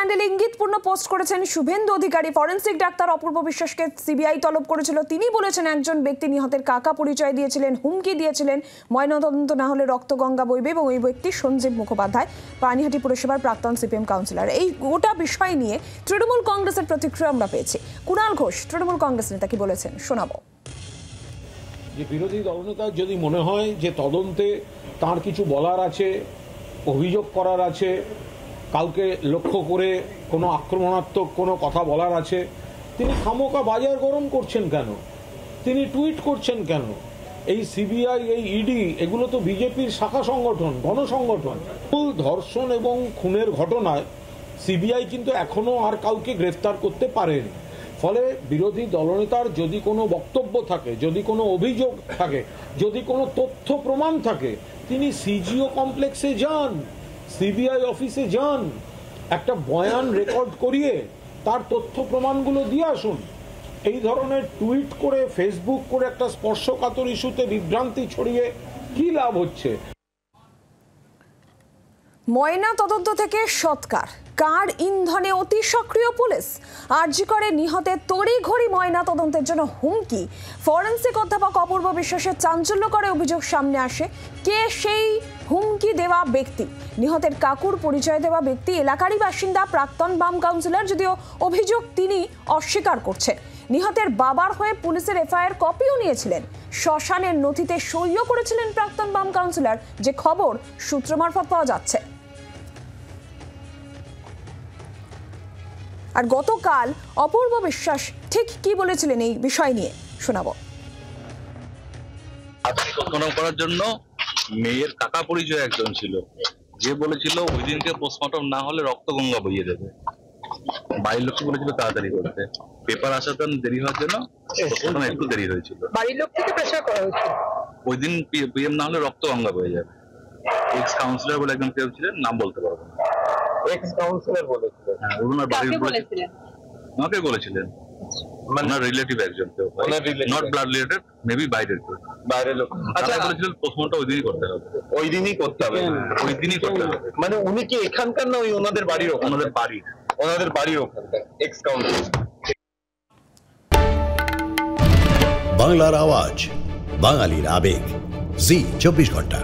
হ্যান্ডেলে ইঙ্গিতপূর্ণ পোস্ট করেছেন Suvendu Adhikari. Forensic doctor অপূর্ব বিশ্বাসকে সিবিআই তলব করেছিল। তিনি বলেছেন একজন ব্যক্তি নিহতের কাকা পরিচয় দিয়েছিলেন, হুমকি দিয়েছিলেন ময়নাতদন্ত না হলে রক্তগঙ্গা বইবে, এবং ওই ব্যক্তি সঞ্জীব মুখোপাধ্যায়, পানিহাটি পুরসভার প্রাক্তন সিপিএম কাউন্সিলর। এই গোটা বিষয় নিয়ে তৃণমূল কংগ্রেসের প্রতিক্রিয়া আমরা পেয়েছি। কুণাল ঘোষ তৃণমূল কংগ্রেস নেতা কি বলেছেন শোনাবো। যে বিরোধী দলনেতার যদি মনে হয় যে তদন্তে তার কিছু বলার আছে, অভিযোগ করার আছে, কাউকে লক্ষ্য করে কোনো আক্রমণাত্মক কোনো কথা বলার আছে, তিনি খামোকা বাজার গরম করছেন কেন? তিনি টুইট করছেন কেন? এই সিবিআই, এই ইডি, এগুলো তো বিজেপির শাখা সংগঠন, গণসংগঠন। ধর্ষণ এবং খুনের ঘটনায় সিবিআই কিন্তু এখনো আর কাউকে গ্রেফতার করতে পারেনি। ফলে বিরোধী দলনেতার যদি কোনো বক্তব্য থাকে, যদি কোনো অভিযোগ থাকে, যদি কোনো তথ্য প্রমাণ থাকে, তিনি সিজিও কমপ্লেক্সে যান, সিবিআই অফিসে যান, একটা বয়ান রেকর্ড করিয়ে তার তথ্য প্রমাণগুলো দিয়ে আসুন। এই ধরনের টুইট করে, ফেসবুক করে একটা স্পর্শকাতর ইস্যুতে বিভ্রান্তি ছড়িয়ে কি লাভ হচ্ছে? ময়না তদন্ত থেকে সৎকার, কার ইন্ধনে অতি সক্রিয় পুলিশ, আরজি করে নিহতের তড়িঘড়ি ময়না তদন্তের জন্য হুমকি, ফরেন্সিক অধ্যাপক অপূর্ব বিশ্বাসের চাঞ্চল্যকর অভিযোগ সামনে আসে। কে সেই হুমকি দেওয়া ব্যক্তি? নিহতের কাকুর পরিচয় দেওয়া ব্যক্তি এলাকারই বাসিন্দা, প্রাক্তন বাম কাউন্সিলর, যদিও অভিযোগ তিনি অস্বীকার করছেন। নিহতের বাবার হয়ে পুলিশের এফআইআর কপিও নিয়েছিলেন, শ্মশানের নথিতে সইও করেছিলেন প্রাক্তন বাম কাউন্সিলর, যে খবর সূত্র মারফত পাওয়া যাচ্ছে। আর গতকাল অপূর্ব বিশ্বাস ঠিক কি বলেছিলেন এই বিষয় নিয়ে শোনাবো। করার জন্য মেয়ের কাকা পরিচয় একজন ছিল, যে বলেছিল ওই দিনকে পোস্টমর্টম না হলে রক্তগঙ্গা বইয়ে দেবে। বাড়ির লোককে বলেছিল তাড়াতাড়ি করতে, পেপার আসাতে দেরি হওয়ার জন্য পোস্টমর্টম একটু দেরি হয়েছিল। বাড়ির লোক থেকে প্রেসার করা হয়েছিল, ওই দিন পিএম না হলে রক্তগঙ্গা বয়ে যাবে। এক্স কাউন্সিলর বলে একজন কেউ ছিলেন, নাম বলতে পারবো না। এক্স কাউন্সিলর বলেছিলেন? হ্যাঁ, ওনার বাড়ির বলেছিলেন, আমাকে বলেছিলেন, ওনার রিলেটিভ একজন কেউ, নট ব্লাড রিলেটেড, মেবি বাইরের কেউ, বাইরের লোক। আচ্ছা, বলেছিলেন পোস্টমর্টম ওই দিনই করতে হবে, ওই দিনই করতে হবে, ওই দিনই করতে হবে। মানে উনি কি এখানকার না ওই ওনাদের বাড়ির? ওনাদের বাড়ির ওখানকার এক্স কাউন্সিলর। বাংলার আওয়াজ, বাঙালির আবেগ, জি 24 ঘন্টা।